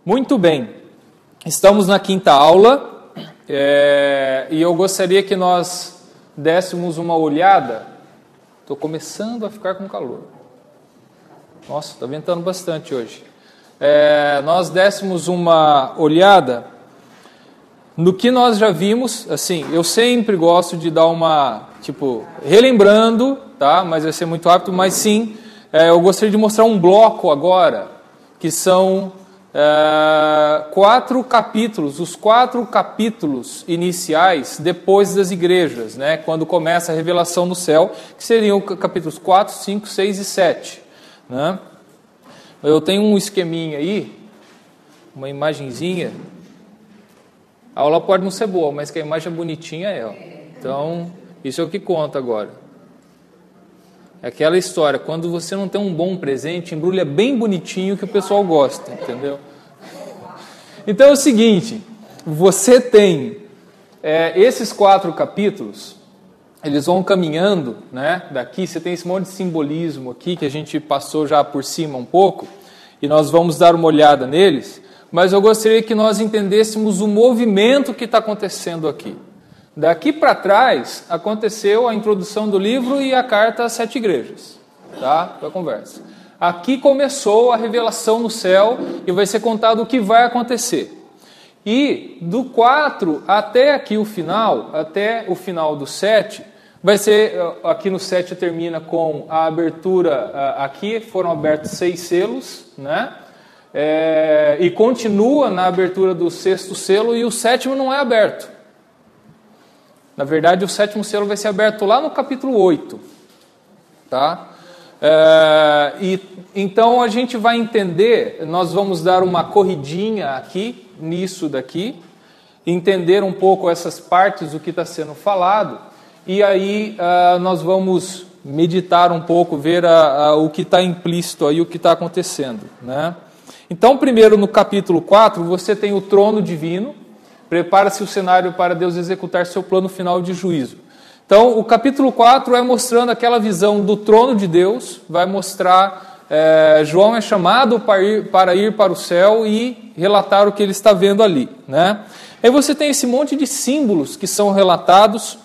Muito bem, estamos na quinta aula e eu gostaria que nós dessemos uma olhada. Estou começando a ficar com calor. Nossa, está ventando bastante hoje. Nós dessemos uma olhada no que nós já vimos. Assim, eu sempre gosto de dar uma, relembrando, tá? Mas vai ser muito rápido, mas sim, eu gostaria de mostrar um bloco agora, que são 4 capítulos, os 4 capítulos iniciais depois das igrejas, né? Quando começa a revelação no céu, que seriam capítulos 4, 5, 6 e 7. Né? Eu tenho um esqueminha aí, uma imagenzinha. A aula pode não ser boa, mas que a imagem é bonitinha é. Ó. Então, isso é o que conta agora. É aquela história, quando você não tem um bom presente, embrulha bem bonitinho que o pessoal gosta, entendeu? Então é o seguinte, você tem esses 4 capítulos, eles vão caminhando, né? Daqui você tem esse monte de simbolismo aqui, que a gente passou já por cima um pouco, e nós vamos dar uma olhada neles, mas eu gostaria que nós entendêssemos o movimento que está acontecendo aqui. Daqui para trás, aconteceu a introdução do livro e a carta às 7 igrejas, tá? Foi a conversa. Aqui começou a revelação no céu e vai ser contado o que vai acontecer. E do 4 até aqui o final, até o final do 7, vai ser, aqui no 7 termina com a abertura, aqui foram abertos 6 selos, né? E continua na abertura do 6º selo e o 7º não é aberto. Na verdade, o 7º selo vai ser aberto lá no capítulo 8. Tá? Então, a gente vai entender, nós vamos dar uma corridinha aqui, nisso daqui, entender um pouco essas partes do que está sendo falado, e aí nós vamos meditar um pouco, ver o que está implícito aí, o que está acontecendo. Né? Então, primeiro no capítulo 4, você tem o trono divino. Prepara-se o cenário para Deus executar seu plano final de juízo. Então, o capítulo 4 é mostrando aquela visão do trono de Deus, vai mostrar, João é chamado para ir para o céu e relatar o que ele está vendo ali. Né? Aí você tem esse monte de símbolos que são relatados,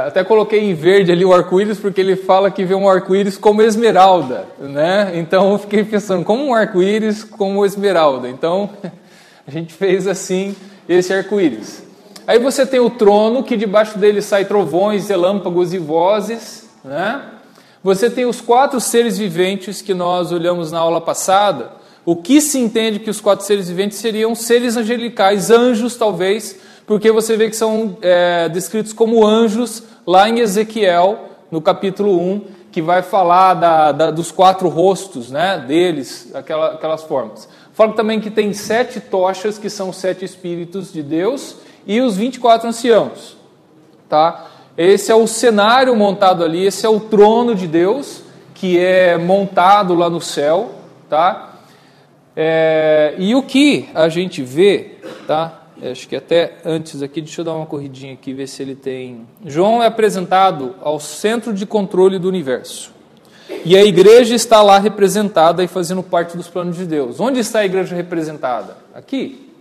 até coloquei em verde ali o arco-íris, porque ele fala que vê um arco-íris como esmeralda. Né? Então, eu fiquei pensando, como um arco-íris como esmeralda? Então... A gente fez assim, esse arco-íris. Aí você tem o trono, que debaixo dele sai trovões, relâmpagos e vozes. Né? Você tem os 4 seres viventes que nós olhamos na aula passada. O que se entende que os 4 seres viventes seriam seres angelicais, anjos talvez, porque você vê que são descritos como anjos lá em Ezequiel, no capítulo 1, que vai falar dos 4 rostos, né, deles, aquelas formas. Fala também que tem 7 tochas, que são 7 espíritos de Deus, e os 24 anciãos. Tá? Esse é o cenário montado ali, esse é o trono de Deus, que é montado lá no céu. Tá? E o que a gente vê, tá? Acho que até antes aqui, deixa eu dar uma corridinha aqui, ver se ele tem... João é apresentado ao centro de controle do universo. E a igreja está lá representada e fazendo parte dos planos de Deus. Onde está a igreja representada? Aqui.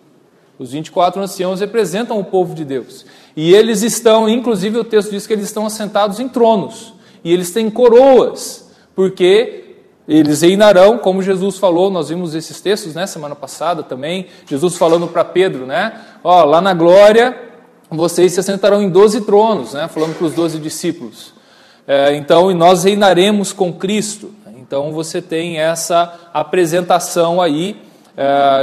Os 24 anciãos representam o povo de Deus. E eles estão, inclusive o texto diz que eles estão assentados em tronos. E eles têm coroas, porque eles reinarão, como Jesus falou, nós vimos esses textos, né, semana passada também, Jesus falando para Pedro, né, lá na glória, vocês se assentarão em 12 tronos, né, falando para os 12 discípulos. Então, e nós reinaremos com Cristo. Então, você tem essa apresentação aí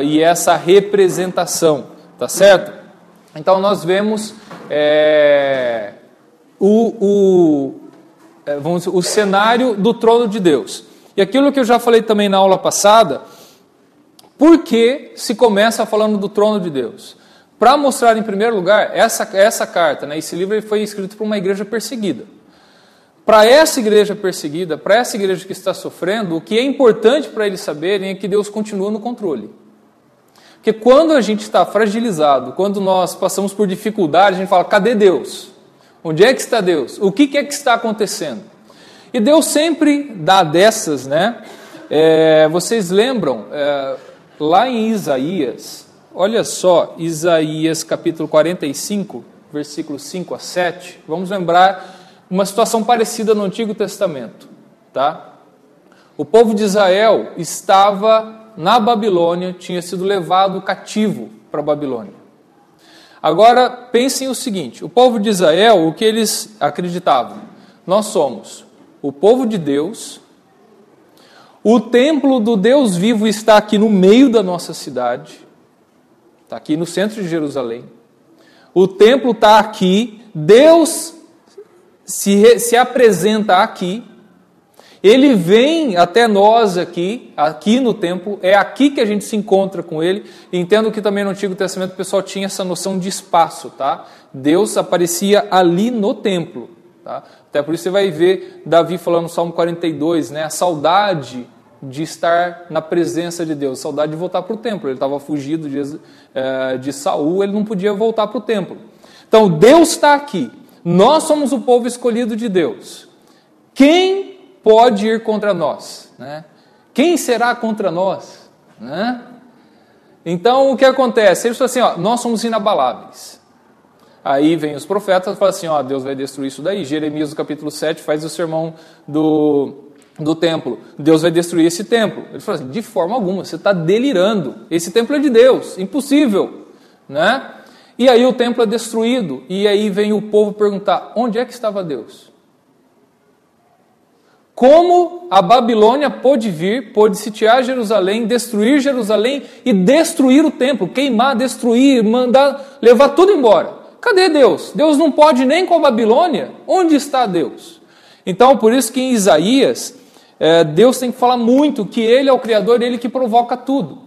e essa representação, tá certo? Então, nós vemos o cenário do trono de Deus. E aquilo que eu já falei também na aula passada, por que se começa falando do trono de Deus? Para mostrar, em primeiro lugar, essa carta, né, esse livro foi escrito por uma igreja perseguida. Para essa igreja perseguida, para essa igreja que está sofrendo, o que é importante para eles saberem é que Deus continua no controle. Porque quando a gente está fragilizado, quando nós passamos por dificuldade, a gente fala, cadê Deus? Onde é que está Deus? O que é que está acontecendo? E Deus sempre dá dessas, né? Vocês lembram, lá em Isaías, olha só, Isaías capítulo 45, versículos 5 a 7, vamos lembrar uma situação parecida no Antigo Testamento, tá? O povo de Israel estava na Babilônia, tinha sido levado cativo para a Babilônia. Agora, pensem o seguinte, o povo de Israel, o que eles acreditavam? Nós somos o povo de Deus, o templo do Deus vivo está aqui no meio da nossa cidade, está aqui no centro de Jerusalém, o templo está aqui, Deus se apresenta aqui, Ele vem até nós aqui no templo, é aqui que a gente se encontra com Ele. Entendo que também no Antigo Testamento o pessoal tinha essa noção de espaço, tá? Deus aparecia ali no templo, tá? Até por isso você vai ver Davi falando no Salmo 42, né? A saudade de estar na presença de Deus, saudade de voltar para o templo. Ele estava fugido de Saul, ele não podia voltar para o templo. Então Deus está aqui, nós somos o povo escolhido de Deus. Quem pode ir contra nós? Né? Quem será contra nós? Né? Então, o que acontece? Eles falam assim, ó, nós somos inabaláveis. Aí vem os profetas e falam assim, ó, Deus vai destruir isso daí. Jeremias, no capítulo 7, faz o sermão do templo. Deus vai destruir esse templo. Ele fala assim, de forma alguma, você está delirando. Esse templo é de Deus, impossível. Né? E aí o templo é destruído. E aí vem o povo perguntar, onde é que estava Deus? Como a Babilônia pôde vir, pôde sitiar Jerusalém, destruir Jerusalém e destruir o templo, queimar, destruir, mandar, levar tudo embora. Cadê Deus? Deus não pode nem com a Babilônia? Onde está Deus? Então, por isso que em Isaías, Deus tem que falar muito que Ele é o Criador, Ele que provoca tudo.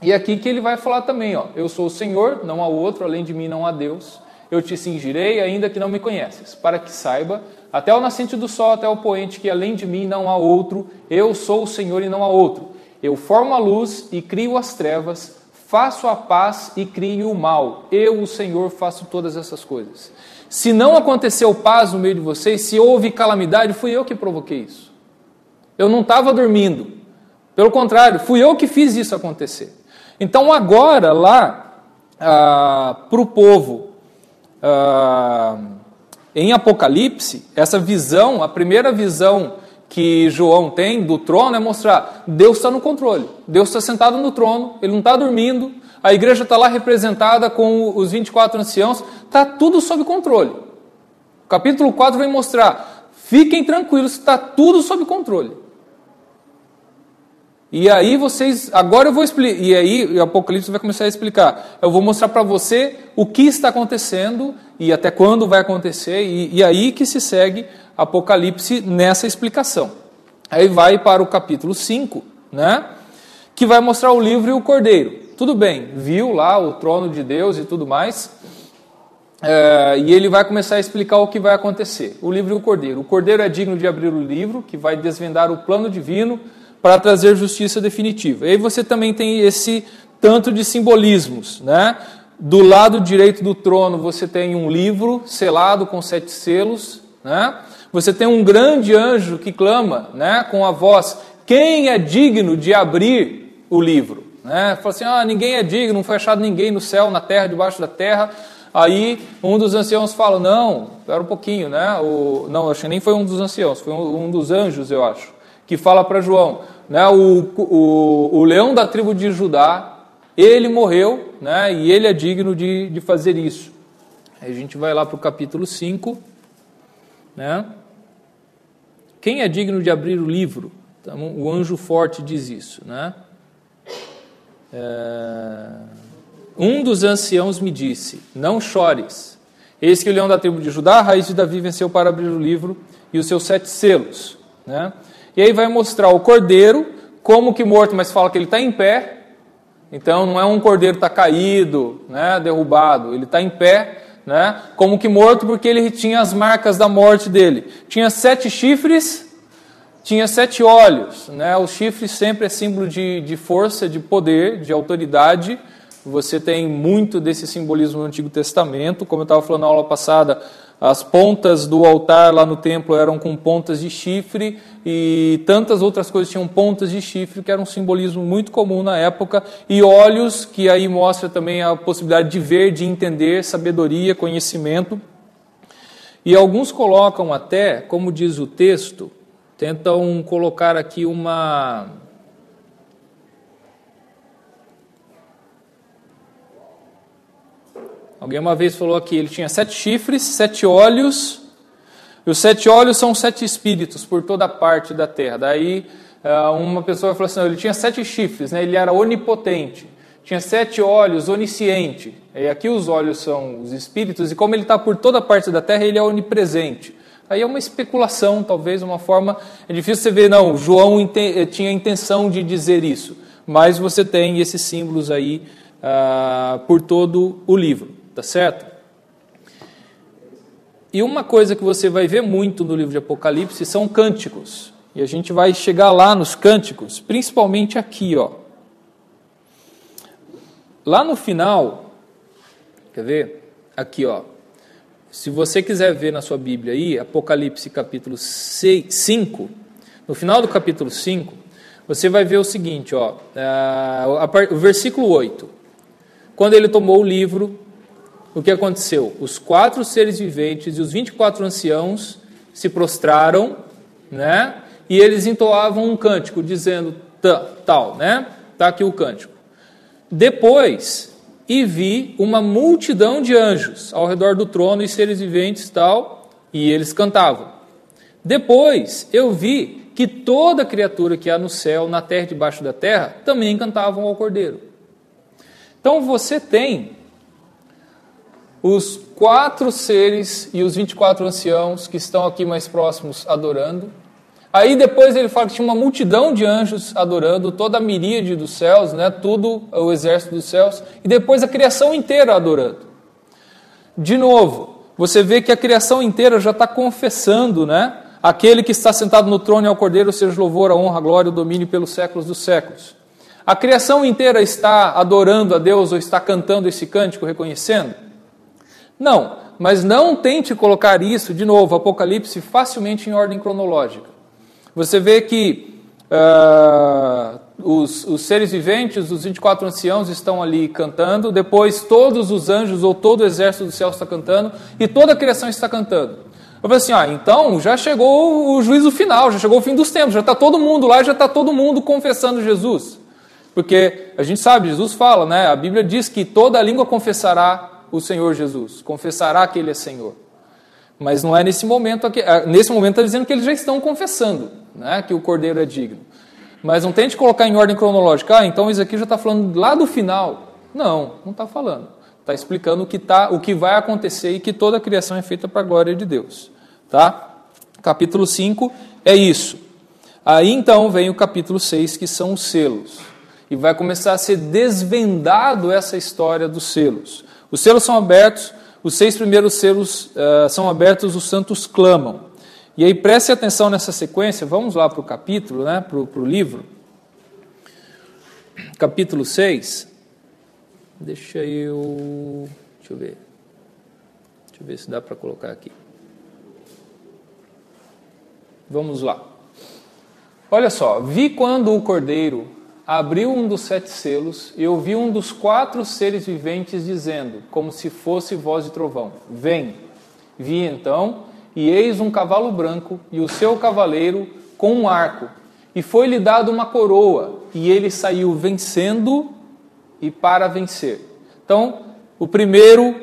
E aqui que Ele vai falar também, ó, eu sou o Senhor, não há outro, além de mim não há Deus. Eu te cingirei, ainda que não me conheces, para que saiba, até o nascente do sol, até o poente, que além de mim não há outro, eu sou o Senhor e não há outro. Eu formo a luz e crio as trevas, faço a paz e crio o mal. Eu, o Senhor, faço todas essas coisas. Se não aconteceu paz no meio de vocês, se houve calamidade, fui eu que provoquei isso. Eu não estava dormindo. Pelo contrário, fui eu que fiz isso acontecer. Então agora, lá, para o povo, em Apocalipse, essa visão, a primeira visão que João tem do trono é mostrar, Deus está no controle, Deus está sentado no trono, Ele não está dormindo, a igreja está lá representada com os 24 anciãos, está tudo sob controle. O capítulo 4 vai mostrar, fiquem tranquilos, está tudo sob controle. E aí agora eu vou explicar, e aí o Apocalipse vai começar a explicar, eu vou mostrar para você o que está acontecendo e até quando vai acontecer, e aí que se segue Apocalipse nessa explicação. Aí vai para o capítulo 5, né, que vai mostrar o livro e o cordeiro. Tudo bem, viu lá o trono de Deus e tudo mais, e ele vai começar a explicar o que vai acontecer. O livro e o cordeiro. O cordeiro é digno de abrir o livro, que vai desvendar o plano divino, para trazer justiça definitiva. E aí você também tem esse tanto de simbolismos, né? Do lado direito do trono você tem um livro selado com 7 selos, né? Você tem um grande anjo que clama, né, com a voz, quem é digno de abrir o livro? Né? Fala assim, ninguém é digno, não foi achado ninguém no céu, na terra, debaixo da terra. Aí um dos anciãos fala, não, espera um pouquinho, né? Não, acho que nem foi um dos anciãos, foi um dos anjos, eu acho, que fala para João, né, o leão da tribo de Judá, ele morreu, né, e ele é digno de fazer isso. Aí a gente vai lá para o capítulo 5, né? Quem é digno de abrir o livro? Então, o anjo forte diz isso, né? Um dos anciãos me disse, não chores, eis que o leão da tribo de Judá, a raiz de Davi, venceu para abrir o livro e os seus 7 selos, né? E aí vai mostrar o cordeiro, como que morto, mas fala que ele está em pé. Então não é um cordeiro que está caído, né, derrubado. Ele está em pé, né, como que morto, porque ele tinha as marcas da morte dele. Tinha 7 chifres, tinha 7 olhos. Né? Os chifres sempre é símbolo de força, de poder, de autoridade. Você tem muito desse simbolismo no Antigo Testamento. Como eu estava falando na aula passada, as pontas do altar lá no templo eram com pontas de chifre, e tantas outras coisas tinham pontas de chifre, que era um simbolismo muito comum na época, e olhos, que aí mostra também a possibilidade de ver, de entender, sabedoria, conhecimento. E alguns colocam até, como diz o texto, tentam colocar aqui Alguém uma vez falou aqui, ele tinha 7 chifres, 7 olhos, e os 7 olhos são 7 espíritos por toda a parte da terra. Daí uma pessoa falou assim, não, ele tinha 7 chifres, né? Ele era onipotente, tinha 7 olhos, onisciente. E aqui os olhos são os espíritos, e como ele está por toda a parte da terra, ele é onipresente. Aí é uma especulação, talvez, uma forma... É difícil você ver, não, João tinha a intenção de dizer isso, mas você tem esses símbolos aí por todo o livro. Tá certo? E uma coisa que você vai ver muito no livro de Apocalipse são cânticos. E a gente vai chegar lá nos cânticos, principalmente aqui, ó. Lá no final, quer ver? Aqui, ó. Se você quiser ver na sua Bíblia aí, Apocalipse capítulo 5, no final do capítulo 5, você vai ver o seguinte, ó. O versículo 8. Quando ele tomou o livro, o que aconteceu? Os 4 seres viventes e os 24 anciãos se prostraram, né? E eles entoavam um cântico, dizendo tal, né? Está aqui o cântico. Depois, e vi uma multidão de anjos ao redor do trono e seres viventes tal, e eles cantavam. Depois, eu vi que toda criatura que há no céu, na terra e debaixo da terra, também cantavam ao Cordeiro. Então, você tem os 4 seres e os 24 anciãos que estão aqui mais próximos adorando. Aí depois ele fala que tinha uma multidão de anjos adorando, toda a miríade dos céus, né? Tudo o exército dos céus. E depois a criação inteira adorando. De novo, você vê que a criação inteira já está confessando, né? Aquele que está sentado no trono e ao Cordeiro, seja louvor, a honra, a glória, o domínio pelos séculos dos séculos. A criação inteira está adorando a Deus ou está cantando esse cântico, reconhecendo? Não, mas não tente colocar isso, de novo, Apocalipse, facilmente em ordem cronológica. Você vê que os seres viventes, os 24 anciãos estão ali cantando, depois todos os anjos ou todo o exército do céu está cantando, e toda a criação está cantando. Eu falei assim, então já chegou o juízo final, já chegou o fim dos tempos, já está todo mundo lá, já está todo mundo confessando Jesus. Porque a gente sabe, Jesus fala, né? A Bíblia diz que toda língua confessará o Senhor Jesus, confessará que Ele é Senhor. Mas não é nesse momento aqui. Nesse momento está dizendo que eles já estão confessando, né, que o Cordeiro é digno. Mas não tente colocar em ordem cronológica. Então isso aqui já está falando lá do final. Não está falando. Está explicando o que vai acontecer e que toda a criação é feita para a glória de Deus. Tá? Capítulo 5 é isso. Aí então vem o capítulo 6, que são os selos. E vai começar a ser desvendado essa história dos selos. Os selos são abertos, os 6 primeiros selos são abertos, os santos clamam. E aí preste atenção nessa sequência, vamos lá para o capítulo, né, para o livro. Capítulo 6. Deixa eu ver se dá para colocar aqui. Vamos lá. Olha só, vi quando o Cordeiro abriu um dos 7 selos e ouvi um dos 4 seres viventes dizendo, como se fosse voz de trovão, vem. Vi então, e eis um cavalo branco e o seu cavaleiro com um arco, e foi-lhe dado uma coroa, e ele saiu vencendo e para vencer. Então, o primeiro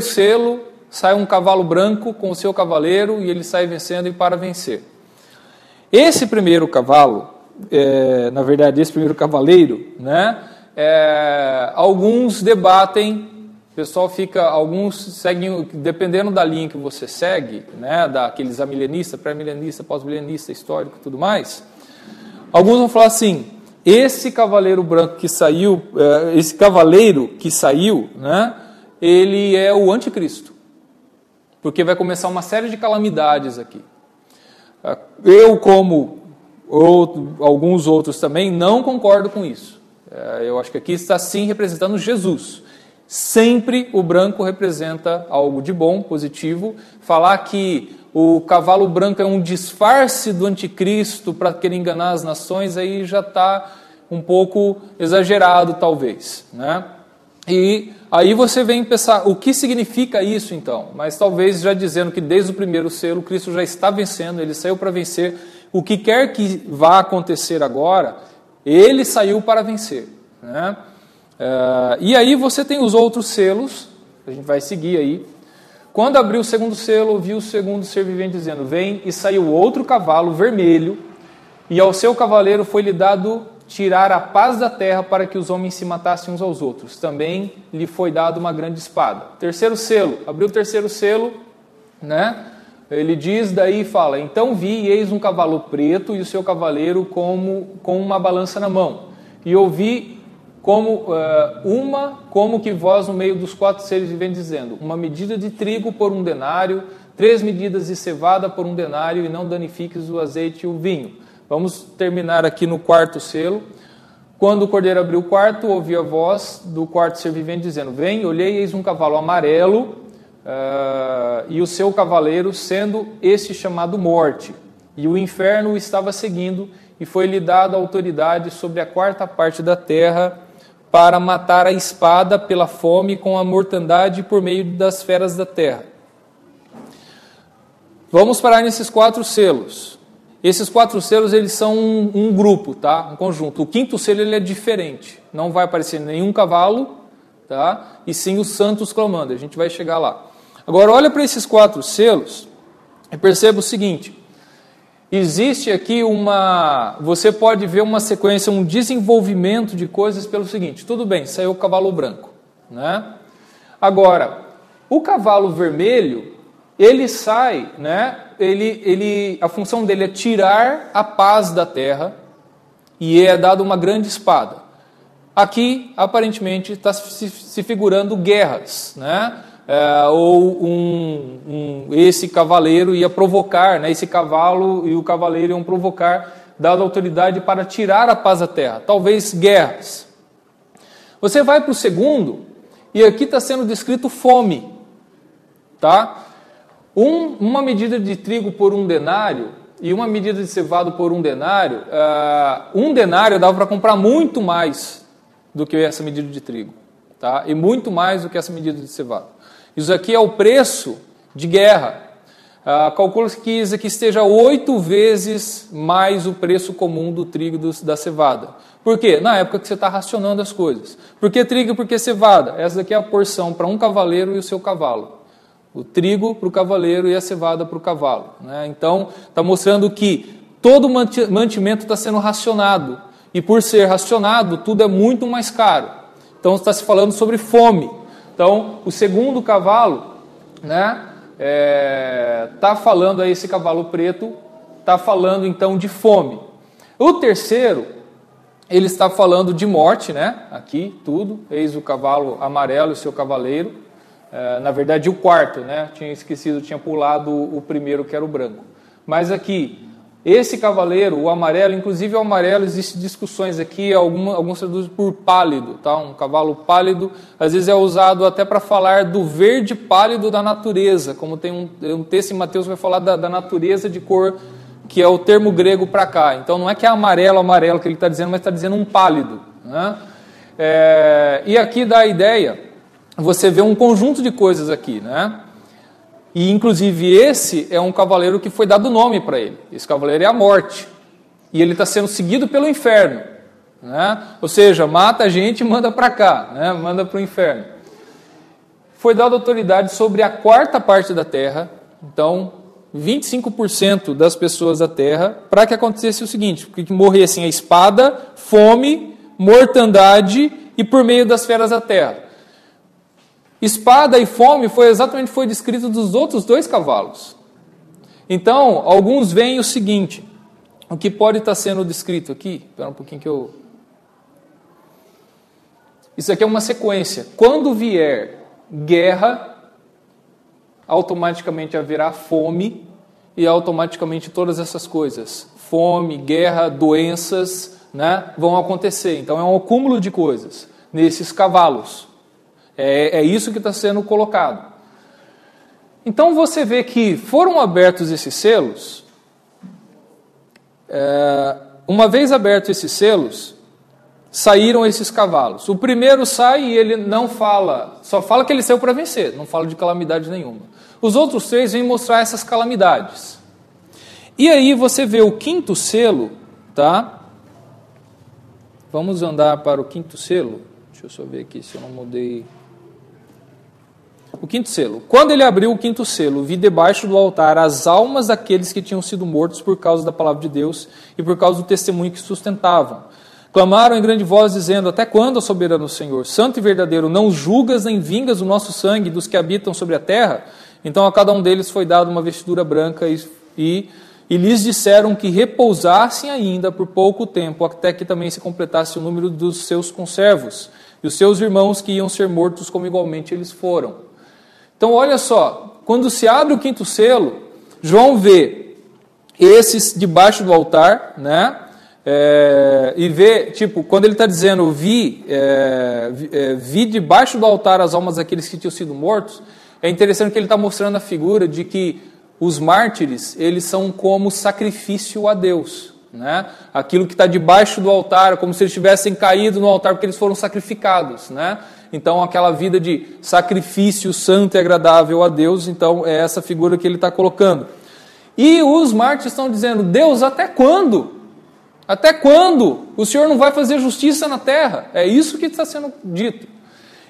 selo, sai um cavalo branco com o seu cavaleiro, e ele sai vencendo e para vencer. Esse primeiro cavalo, na verdade, esse primeiro cavaleiro, né? Alguns debatem, o pessoal alguns seguem, dependendo da linha que você segue, né? Daqueles amilenista, pré-milenista, pós-milenista, histórico e tudo mais. Alguns vão falar assim: esse cavaleiro branco que saiu, né? Ele é o anticristo, porque vai começar uma série de calamidades aqui. Eu, como alguns outros também, não concordo com isso. Eu acho que aqui está sim representando Jesus. Sempre o branco representa algo de bom, positivo. Falar que o cavalo branco é um disfarce do anticristo para querer enganar as nações, aí já está um pouco exagerado, talvez, né? E aí você vem pensar, o que significa isso então? Mas talvez já dizendo que desde o primeiro selo, Cristo já está vencendo, ele saiu para vencer. O que quer que vá acontecer agora, ele saiu para vencer, né? E aí você tem os outros selos, a gente vai seguir aí. Quando abriu o segundo selo, ouviu o segundo ser vivente dizendo: vem, e saiu outro cavalo vermelho, e ao seu cavaleiro foi-lhe dado tirar a paz da terra para que os homens se matassem uns aos outros. Também lhe foi dado uma grande espada. Terceiro selo, abriu o terceiro selo, né? Ele diz daí e fala: então vi e eis um cavalo preto e o seu cavaleiro com uma balança na mão. E ouvi como que voz no meio dos 4 seres viventes dizendo: uma medida de trigo por 1 denário, 3 medidas de cevada por 1 denário, e não danifiques o azeite e o vinho. Vamos terminar aqui no quarto selo. Quando o cordeiro abriu o quarto, ouvi a voz do quarto ser vivente dizendo: vem, olhei, eis um cavalo amarelo, e o seu cavaleiro, sendo este chamado Morte. E o inferno o estava seguindo, e foi-lhe dada autoridade sobre a 4ª parte da terra, para matar a espada pela fome com a mortandade por meio das feras da terra. Vamos parar nesses 4 selos. Esses 4 selos, eles são um grupo, tá? Um conjunto. O 5º selo, ele é diferente. Não vai aparecer nenhum cavalo, tá? E sim os santos clamando. A gente vai chegar lá. Agora, olha para esses 4 selos e perceba o seguinte. Existe aqui você pode ver uma sequência, um desenvolvimento de coisas pelo seguinte: tudo bem, saiu o cavalo branco, né? Agora, o cavalo vermelho, ele sai, né? A função dele é tirar a paz da terra e é dado uma grande espada. Aqui, aparentemente, está se figurando guerras, né? Esse cavaleiro ia provocar, né? Esse cavalo e o cavaleiro iam provocar, dada autoridade para tirar a paz da terra, talvez guerras. Você vai para o segundo, e aqui está sendo descrito fome, tá? Uma medida de trigo por 1 denário e uma medida de cevado por 1 denário, 1 denário dava para comprar muito mais do que essa medida de trigo, tá? E muito mais do que essa medida de cevado. Isso aqui é o preço de guerra. Calcula-se que isso aqui esteja 8 vezes mais o preço comum do trigo da cevada. Por quê? Na época que você está racionando as coisas. Por que trigo e por que cevada? Essa daqui é a porção para um cavaleiro e o seu cavalo. O trigo para o cavaleiro e a cevada para o cavalo, né? Então, está mostrando que todo mantimento está sendo racionado. E por ser racionado, tudo é muito mais caro. Então, está se falando sobre fome. Então, o segundo cavalo, né, tá falando aí, esse cavalo preto, está falando então de fome. O terceiro, ele está falando de morte, né? Aqui, tudo, eis o cavalo amarelo e o seu cavaleiro. Na verdade, o quarto, né? Tinha esquecido, tinha pulado o primeiro, que era o branco. Mas aqui, esse cavaleiro, o amarelo, inclusive o amarelo, existem discussões aqui, alguns traduzem por pálido, tá? Um cavalo pálido, às vezes é usado até para falar do verde pálido da natureza, como tem um texto em Mateus que vai falar da natureza de cor, que é o termo grego para cá. Então não é que é amarelo que ele está dizendo, mas está dizendo um pálido, né? E aqui dá a ideia, você vê um conjunto de coisas aqui, né? E, inclusive, esse é um cavaleiro que foi dado nome para ele. Esse cavaleiro é a morte. E ele está sendo seguido pelo inferno, né? Ou seja, mata a gente e manda para cá, né? Manda para o inferno. Foi dada autoridade sobre a 4ª parte da terra, então 25% das pessoas da terra, para que acontecesse o seguinte: que morressem a espada, fome, mortandade e por meio das feras da terra. Espada e fome foi descrito dos outros 2 cavalos. Então, alguns veem o seguinte: o que pode estar sendo descrito aqui? Espera um pouquinho Isso aqui é uma sequência. Quando vier guerra, automaticamente haverá fome e automaticamente todas essas coisas. Fome, guerra, doenças, né, vão acontecer. Então é um acúmulo de coisas nesses cavalos. É isso que está sendo colocado. Então você vê que foram abertos esses selos. Uma vez abertos esses selos, saíram esses cavalos. O primeiro sai e ele não fala, só fala que ele saiu para vencer, não fala de calamidade nenhuma. Os outros 3 vêm mostrar essas calamidades. E aí você vê o 5º selo, tá? Vamos andar para o 5º selo. Deixa eu só ver aqui se eu não mudei. O 5º selo. Quando ele abriu o 5º selo, vi debaixo do altar as almas daqueles que tinham sido mortos por causa da palavra de Deus e por causa do testemunho que sustentavam. Clamaram em grande voz, dizendo: até quando, ó soberano Senhor, santo e verdadeiro, não julgas nem vingas o nosso sangue dos que habitam sobre a terra? Então a cada um deles foi dada uma vestidura branca e lhes disseram que repousassem ainda por pouco tempo, até que também se completasse o número dos seus conservos e os seus irmãos que iam ser mortos como igualmente eles foram. Então olha só, quando se abre o 5º selo, João vê esses debaixo do altar, né? E vê, tipo, quando ele está dizendo vi debaixo do altar as almas daqueles que tinham sido mortos, é interessante que ele está mostrando a figura de que os mártires, eles são como sacrifício a Deus, né? Aquilo que está debaixo do altar, como se eles tivessem caído no altar porque eles foram sacrificados, né? Então aquela vida de sacrifício santo e agradável a Deus, então é essa figura que ele está colocando. E os mártires estão dizendo: Deus, até quando? Até quando o Senhor não vai fazer justiça na terra? É isso que está sendo dito.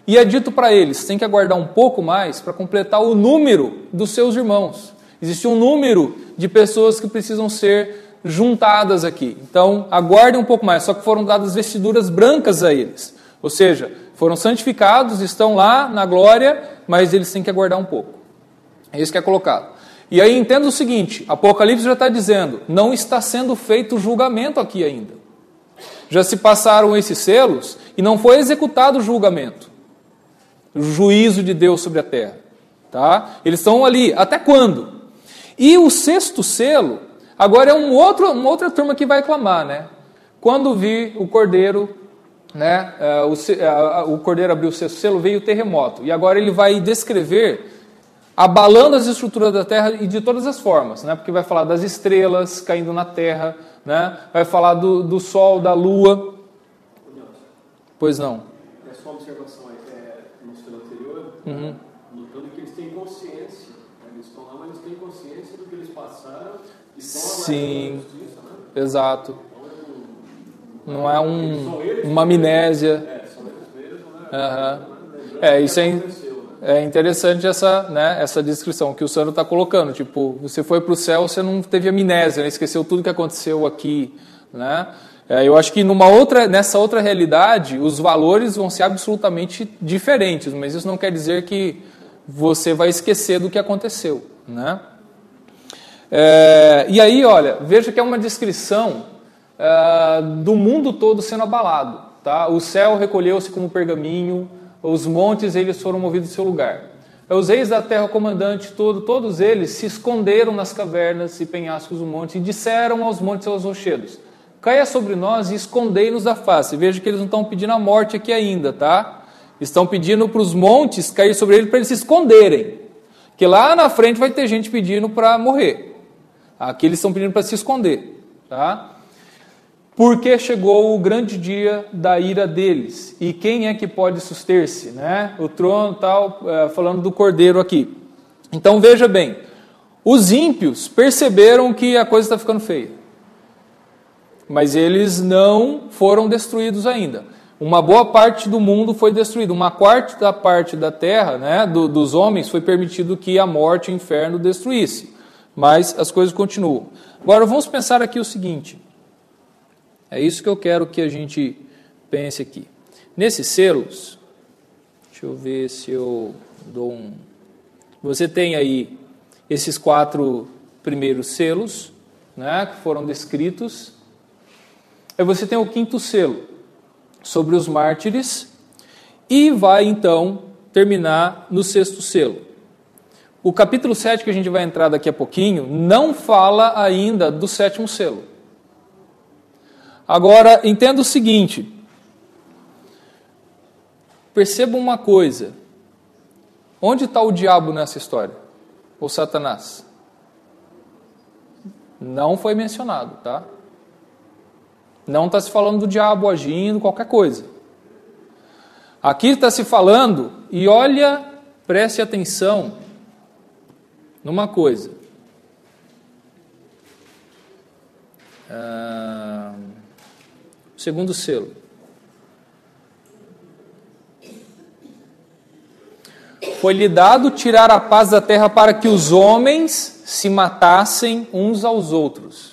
E é dito para eles: tem que aguardar um pouco mais para completar o número dos seus irmãos. Existe um número de pessoas que precisam ser juntadas aqui. Então, aguardem um pouco mais. Só que foram dadas vestiduras brancas a eles. Ou seja, foram santificados, estão lá na glória, mas eles têm que aguardar um pouco. É isso que é colocado. E aí entenda o seguinte, Apocalipse já está dizendo, não está sendo feito julgamento aqui ainda. Já se passaram esses selos e não foi executado o julgamento. O juízo de Deus sobre a terra. Tá? Eles estão ali, até quando? E o 6º selo, agora é uma outra turma que vai clamar, né? Quando vi o cordeiro, né? O cordeiro abriu o 6º selo, veio o terremoto. E agora ele vai descrever abalando as estruturas da terra e de todas as formas, né? Porque vai falar das estrelas caindo na terra, né? Vai falar do sol, da lua. Pois não. É só uma observação no estudo anterior, notando que eles têm consciência, né? Eles estão lá, mas eles têm consciência do que eles passaram e estão Sim, justiça, né? Exato. Não é uma amnésia. São eles mesmos, né? Isso é interessante essa descrição que o Sandro está colocando. Tipo, você foi para o céu, você não teve amnésia, né? Esqueceu tudo que aconteceu aqui, né? Eu acho que nessa outra realidade, os valores vão ser absolutamente diferentes, mas isso não quer dizer que você vai esquecer do que aconteceu, né? E aí, olha, veja que é uma descrição do mundo todo sendo abalado, tá? O céu recolheu-se como pergaminho, os montes eles foram movidos do seu lugar. Os reis da terra, o comandante todo, todos eles se esconderam nas cavernas e penhascos do monte e disseram aos montes e aos rochedos: caia sobre nós e escondei-nos da face. Veja que eles não estão pedindo a morte aqui ainda, tá? Estão pedindo para os montes cair sobre eles para eles se esconderem. Porque lá na frente vai ter gente pedindo para morrer. Aqui eles estão pedindo para se esconder, tá? Porque chegou o grande dia da ira deles. E quem é que pode suster-se, né? O trono tal, falando do cordeiro aqui. Então veja bem, os ímpios perceberam que a coisa está ficando feia. Mas eles não foram destruídos ainda. Uma boa parte do mundo foi destruída. Uma quarta parte da terra, né, dos homens, foi permitido que a morte e o inferno destruísse. Mas as coisas continuam. Agora vamos pensar aqui o seguinte. É isso que eu quero que a gente pense aqui. Nesses selos, deixa eu ver se eu dou um... Você tem aí esses 4 primeiros selos, né, que foram descritos. Aí você tem o 5º selo, sobre os mártires, e vai então terminar no 6º selo. O capítulo 7, que a gente vai entrar daqui a pouquinho, não fala ainda do 7º selo. Agora, entenda o seguinte, Perceba uma coisa. Onde está o diabo nessa história? Ou Satanás? Não foi mencionado, tá? Não está se falando do diabo agindo, qualquer coisa. Aqui está se falando, e olha, preste atenção numa coisa. Segundo selo. Foi-lhe dado tirar a paz da terra para que os homens se matassem uns aos outros.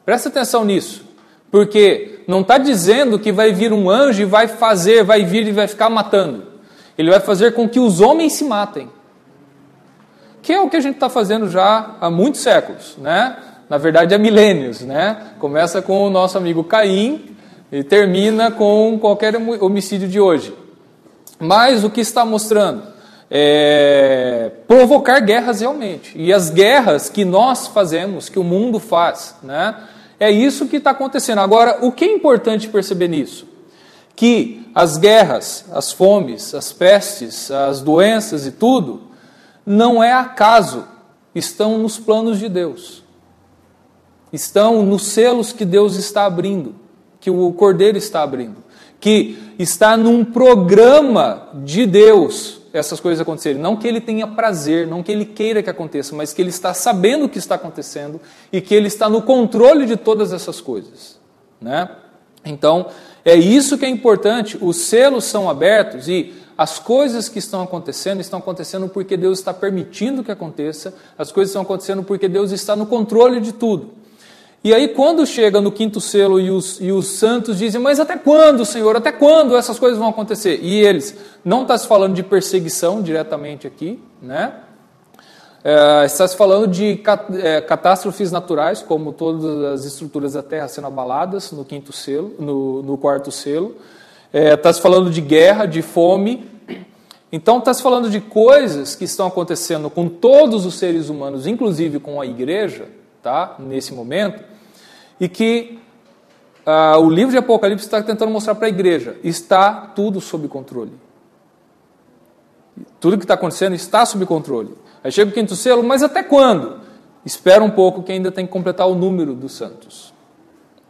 Presta atenção nisso, porque não está dizendo que vai vir um anjo e vai vir e vai ficar matando. Ele vai fazer com que os homens se matem. Que é o que a gente está fazendo já há muitos séculos, né? Na verdade, há milênios, né? Começa com o nosso amigo Caim e termina com qualquer homicídio de hoje. Mas o que está mostrando é provocar guerras realmente. E as guerras que nós fazemos, que o mundo faz, né? É isso que está acontecendo. Agora, o que é importante perceber nisso? Que as guerras, as fomes, as pestes, as doenças e tudo, não é acaso, estão nos planos de Deus. Estão nos selos que Deus está abrindo, que o Cordeiro está abrindo, que está num programa de Deus essas coisas acontecerem. Não que Ele tenha prazer, não que Ele queira que aconteça, mas que Ele está sabendo o que está acontecendo e que Ele está no controle de todas essas coisas, né? Então, é isso que é importante. Os selos são abertos e as coisas que estão acontecendo porque Deus está permitindo que aconteça. As coisas estão acontecendo porque Deus está no controle de tudo. E aí quando chega no quinto selo e os santos dizem, mas até quando, Senhor? Até quando essas coisas vão acontecer? E eles, não está se falando de perseguição diretamente aqui, né? Está se falando de catástrofes naturais, como todas as estruturas da Terra sendo abaladas no quinto selo, no quarto selo. Está se falando de guerra, de fome. Então está se falando de coisas que estão acontecendo com todos os seres humanos, inclusive com a igreja, tá? Nesse momento, e que o livro de Apocalipse está tentando mostrar para a igreja, está tudo sob controle. Tudo que está acontecendo está sob controle. Aí chega o quinto selo, mas até quando? Espera um pouco que ainda tem que completar o número dos santos.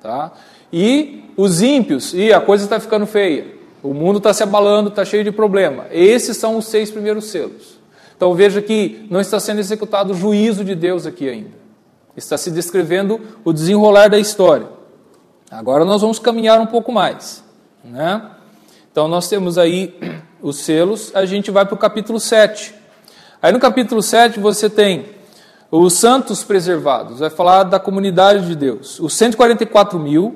Tá? E os ímpios, e a coisa está ficando feia. O mundo está se abalando, está cheio de problema. Esses são os 6 primeiros selos. Então veja que não está sendo executado o juízo de Deus aqui ainda. Está se descrevendo o desenrolar da história. Agora nós vamos caminhar um pouco mais, né? Então nós temos aí os selos, a gente vai para o capítulo 7. Aí no capítulo 7 você tem os santos preservados, vai falar da comunidade de Deus, os 144.000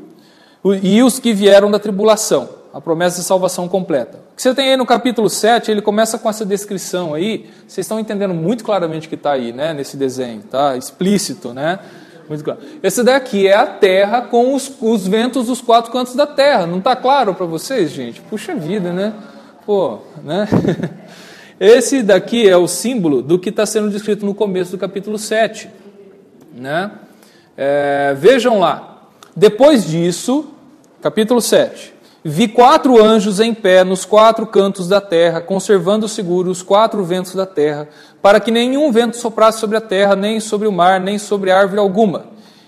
e os que vieram da tribulação, a promessa de salvação completa. O que você tem aí no capítulo 7, ele começa com essa descrição aí, vocês estão entendendo muito claramente o que está aí, né, nesse desenho, tá explícito, né? Muito claro. Esse daqui é a terra com os ventos dos 4 cantos da terra. Não está claro para vocês, gente? Puxa vida, né? Pô, né? Esse daqui é o símbolo do que está sendo descrito no começo do capítulo 7. Né? Vejam lá. Depois disso, capítulo 7. Vi 4 anjos em pé nos 4 cantos da terra, conservando seguros os 4 ventos da terra, para que nenhum vento soprasse sobre a terra, nem sobre o mar, nem sobre árvore alguma.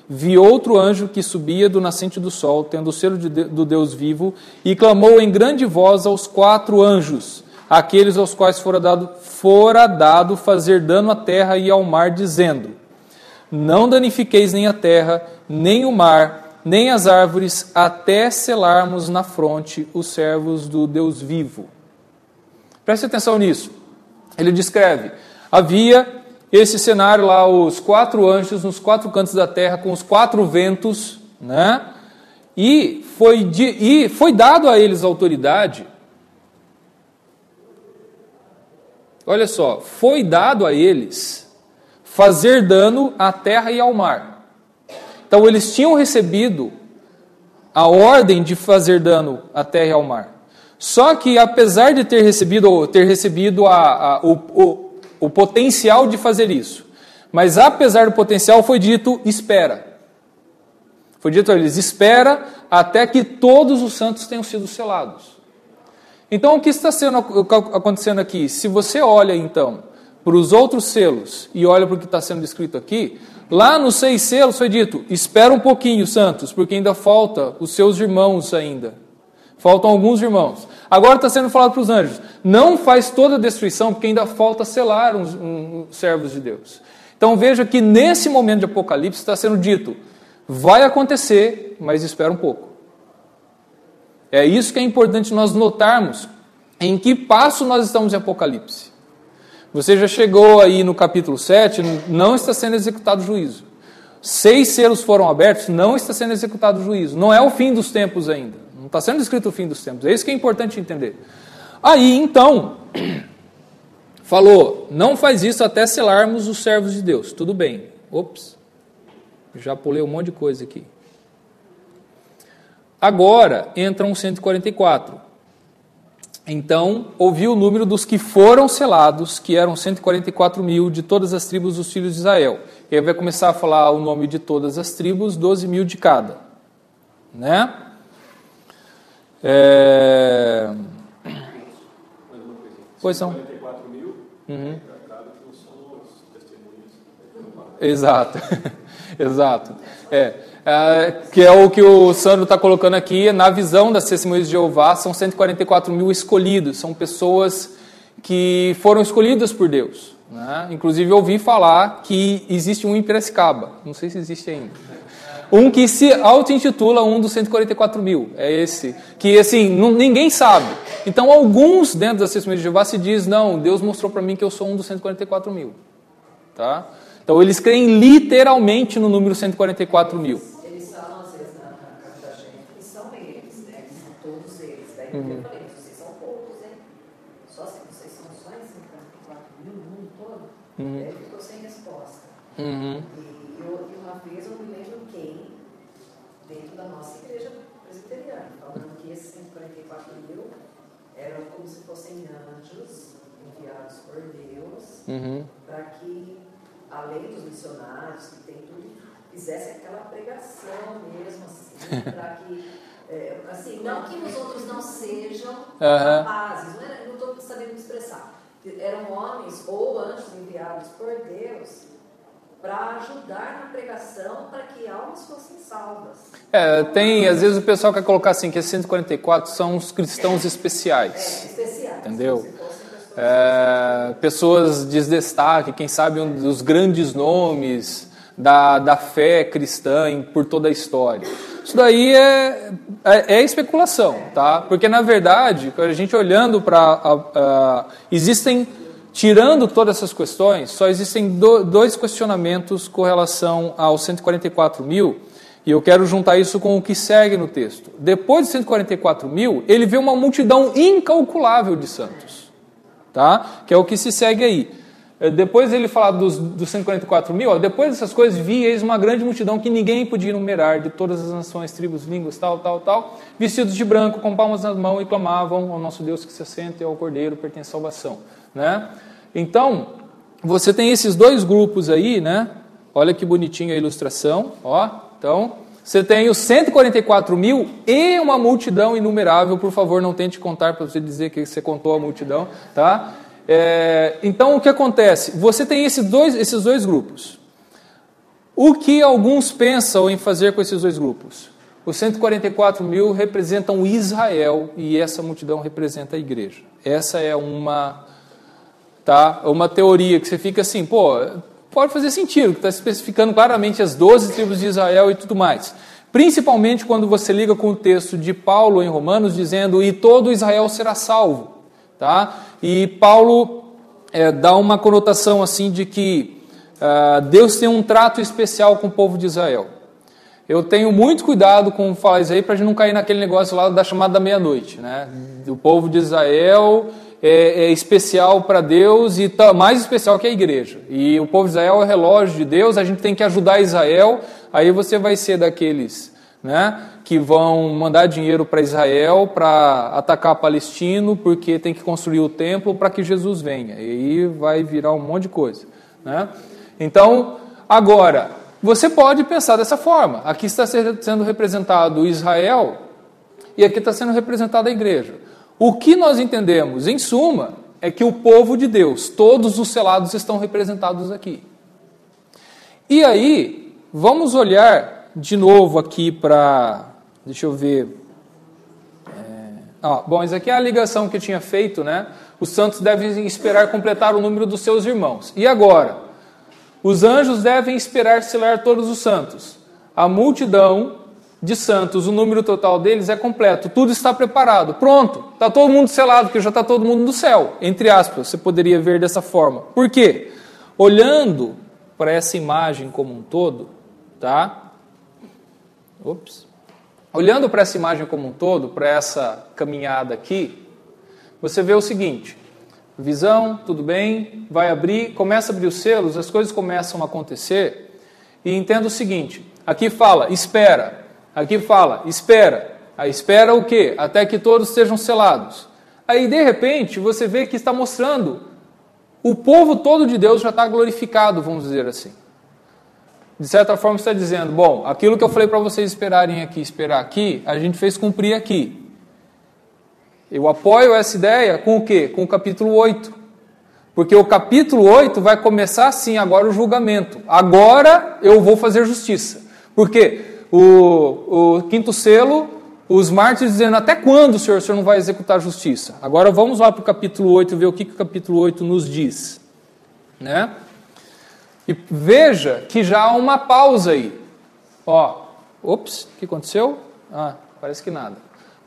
Vi outro anjo que subia do nascente do sol, tendo o selo do Deus vivo, e clamou em grande voz aos 4 anjos, aqueles aos quais fora dado fazer dano à terra e ao mar, dizendo: não danifiqueis nem a terra, nem o mar, nem as árvores, até selarmos na fronte os servos do Deus vivo. Preste atenção nisso. Ele descreve, havia esse cenário lá, os 4 anjos nos 4 cantos da terra, com os 4 ventos, né? E foi dado a eles autoridade. Olha só, foi dado a eles fazer dano à terra e ao mar. Então eles tinham recebido a ordem de fazer dano à terra e ao mar. Só que apesar de ter recebido o potencial de fazer isso, mas apesar do potencial foi dito, espera. Foi dito a eles, espera até que todos os santos tenham sido selados. Então, o que está acontecendo aqui? Se você olha, então, para os outros selos e olha para o que está sendo descrito aqui, lá nos 6 selos foi dito, espera um pouquinho, santos, porque ainda falta os seus irmãos ainda. Faltam alguns irmãos. Agora está sendo falado para os anjos, não faz toda a destruição, porque ainda falta selar os servos de Deus. Então veja que nesse momento de Apocalipse está sendo dito, vai acontecer, mas espera um pouco. É isso que é importante nós notarmos, em que passo nós estamos em Apocalipse. Você já chegou aí no capítulo 7, não está sendo executado o juízo. 6 selos foram abertos, não está sendo executado o juízo. Não é o fim dos tempos ainda. Não está sendo escrito o fim dos tempos. É isso que é importante entender. Aí, então, falou, não faz isso até selarmos os servos de Deus. Tudo bem. Ops, já pulei um monte de coisa aqui. Agora, entram 144. Então, ouvi o número dos que foram selados, que eram 144 mil de todas as tribos dos filhos de Israel. E aí vai começar a falar o nome de todas as tribos, 12 mil de cada. Né? Pois são. 44 mil, cada que não são os testemunhos. Exato. Exato. Que é o que o Sandro está colocando aqui, na visão das testemunhas de Jeová, são 144 mil escolhidos, são pessoas que foram escolhidas por Deus. Né? Inclusive, eu ouvi falar que existe um em Piracicaba, não sei se existe ainda. Um que se auto-intitula um dos 144 mil, é esse, que assim, ninguém sabe. Então, alguns dentro das testemunhas de Jeová se diz, não, Deus mostrou para mim que eu sou um dos 144 mil. Tá? Então, eles creem literalmente no número 144 mil. Eles falam, às vezes, na carta da gente, que são eles, né? Que são todos eles. Daí eu falei, vocês são poucos, hein? Só se vocês são só em 144 mil no mundo todo, ele ficou sem resposta. E uma vez eu me lembro quem, dentro da nossa igreja presbiteriana, falando que esses 144 mil eram como se fossem anjos enviados por Deus, para que, além dos missionários, que tem tudo, fizesse aquela pregação mesmo, assim, para que, assim, não que os outros não sejam capazes, não estou sabendo me expressar, eram homens ou anjos enviados por Deus para ajudar na pregação para que almas fossem salvas. Às vezes o pessoal quer colocar assim, que esses 144 são os cristãos especiais. Especiais. Entendeu? Pessoas de destaque, quem sabe um dos grandes nomes da fé cristã por toda a história. Isso daí é especulação, tá? Porque na verdade, a gente olhando para... tirando todas essas questões, só existem dois questionamentos com relação aos 144 mil, e eu quero juntar isso com o que segue no texto. Depois de 144 mil, ele vê uma multidão incalculável de santos. Tá? Que é o que se segue aí. Depois ele falar dos 144 mil, depois dessas coisas, vi eis uma grande multidão que ninguém podia enumerar, de todas as nações, tribos, línguas, tal, vestidos de branco, com palmas nas mãos, e clamavam ao nosso Deus que se assenta e ao Cordeiro pertence salvação. Né? Então, você tem esses dois grupos aí, né? Olha que bonitinha a ilustração. Ó. Então, você tem os 144 mil e uma multidão inumerável. Por favor, não tente contar para você dizer que você contou a multidão. Tá? Então, o que acontece? Você tem esses dois grupos. O que alguns pensam em fazer com esses dois grupos? Os 144 mil representam Israel e essa multidão representa a igreja. Essa é uma teoria que você fica assim, pode fazer sentido, que está especificando claramente as 12 tribos de Israel e tudo mais. Principalmente quando você liga com o texto de Paulo em Romanos, dizendo, e todo Israel será salvo. Tá? E Paulo dá uma conotação assim de que Deus tem um trato especial com o povo de Israel. Eu tenho muito cuidado com falar isso aí, para a gente não cair naquele negócio lá da chamada da meia-noite. Né? O povo de Israel é especial para Deus e mais especial que a igreja. E o povo de Israel é o relógio de Deus, a gente tem que ajudar Israel, aí você vai ser daqueles, né, que vão mandar dinheiro para Israel para atacar palestino, porque tem que construir o templo para que Jesus venha. E aí vai virar um monte de coisa. Né? Então, agora, você pode pensar dessa forma. Aqui está sendo representado Israel e aqui está sendo representada a igreja. O que nós entendemos, em suma, é que o povo de Deus, todos os selados estão representados aqui. E aí, vamos olhar de novo aqui para... Deixa eu ver... Bom, isso aqui é a ligação que eu tinha feito, né? Os santos devem esperar completar o número dos seus irmãos. E agora? Os anjos devem esperar selar todos os santos. A multidão de santos, o número total deles é completo. Tudo está preparado. Pronto. Está todo mundo selado, porque já está todo mundo no céu. Entre aspas, você poderia ver dessa forma. Por quê? Olhando para essa imagem como um todo, tá? Olhando para essa imagem como um todo, para essa caminhada aqui, você vê o seguinte: visão, tudo bem, vai abrir, começa a abrir os selos, as coisas começam a acontecer, e entenda o seguinte: aqui fala, espera, aqui fala, espera, aí espera o quê? Até que todos sejam selados. Aí, de repente, você vê que está mostrando, o povo todo de Deus já está glorificado, vamos dizer assim. De certa forma está dizendo, bom, aquilo que eu falei para vocês esperarem aqui, esperar aqui, a gente fez cumprir aqui. Eu apoio essa ideia com o quê? Com o capítulo 8. Porque o capítulo 8 vai começar assim, agora o julgamento. Agora eu vou fazer justiça. Porque o quinto selo, os mártires dizendo, até quando, Senhor não vai executar justiça? Agora vamos lá para o capítulo 8 ver o que o capítulo 8 nos diz. Né? E veja que já há uma pausa aí. O que aconteceu? Parece que nada.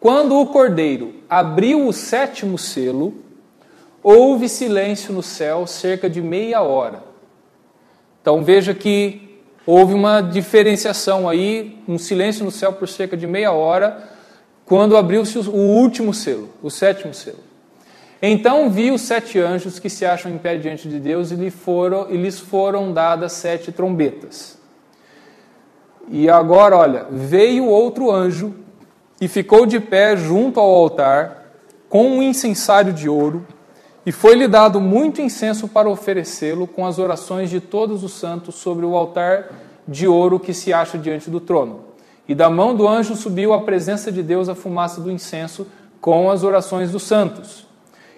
Quando o cordeiro abriu o 7º selo, houve silêncio no céu cerca de meia hora. Então veja que houve uma diferenciação aí, um silêncio no céu por cerca de meia hora, quando abriu-se o último selo, o 7º selo. Então vi os 7 anjos que se acham em pé diante de Deus e lhes foram dadas 7 trombetas. E agora, olha, veio outro anjo e ficou de pé junto ao altar com um incensário de ouro, e foi-lhe dado muito incenso para oferecê-lo com as orações de todos os santos sobre o altar de ouro que se acha diante do trono. E da mão do anjo subiu à presença de Deus a fumaça do incenso com as orações dos santos.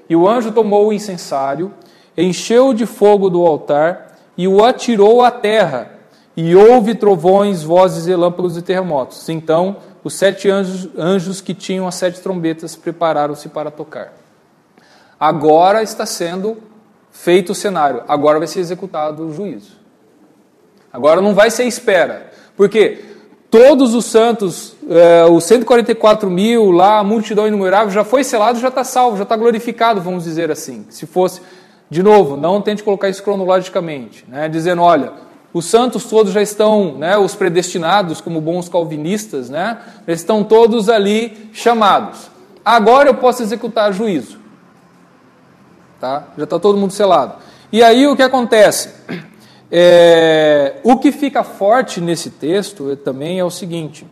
E o anjo tomou o incensário, encheu de fogo do altar e o atirou à terra. E houve trovões, vozes, relâmpagos e terremotos. Então, os 7 anjos que tinham as 7 trombetas prepararam-se para tocar. Agora está sendo feito o cenário. Agora vai ser executado o juízo. Agora não vai ser espera. Porque todos os santos, os 144 mil, lá, a multidão inumerável, já foi selado, já está salvo, já está glorificado, vamos dizer assim. Se fosse, de novo, não tente colocar isso cronologicamente, né, dizendo, olha, os santos todos já estão, né, os predestinados, como bons calvinistas, né, eles estão todos ali chamados. Agora eu posso executar juízo. Tá? Já está todo mundo selado. E aí o que acontece? O que fica forte nesse texto também é o seguinte: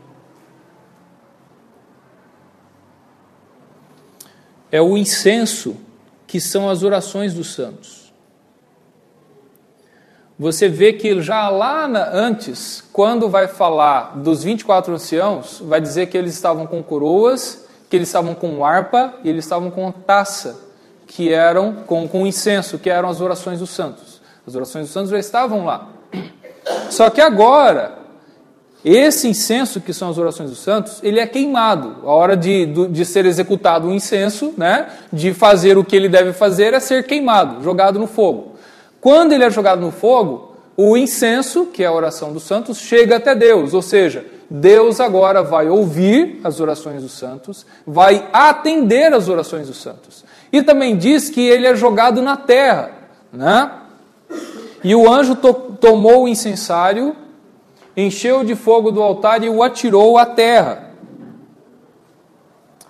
é o incenso, que são as orações dos santos. Você vê que já lá antes, quando vai falar dos 24 anciãos, vai dizer que eles estavam com coroas, que eles estavam com harpa e eles estavam com taça, que eram com incenso, que eram as orações dos santos. As orações dos santos já estavam lá. Só que agora, esse incenso, que são as orações dos santos, ele é queimado. A hora de ser executado o incenso, né, de fazer o que ele deve fazer, é ser queimado, jogado no fogo. Quando ele é jogado no fogo, o incenso, que é a oração dos santos, chega até Deus. Ou seja, Deus agora vai ouvir as orações dos santos, vai atender as orações dos santos. E também diz que ele é jogado na terra, né? E o anjo tomou o incensário, encheu de fogo do altar e o atirou à terra.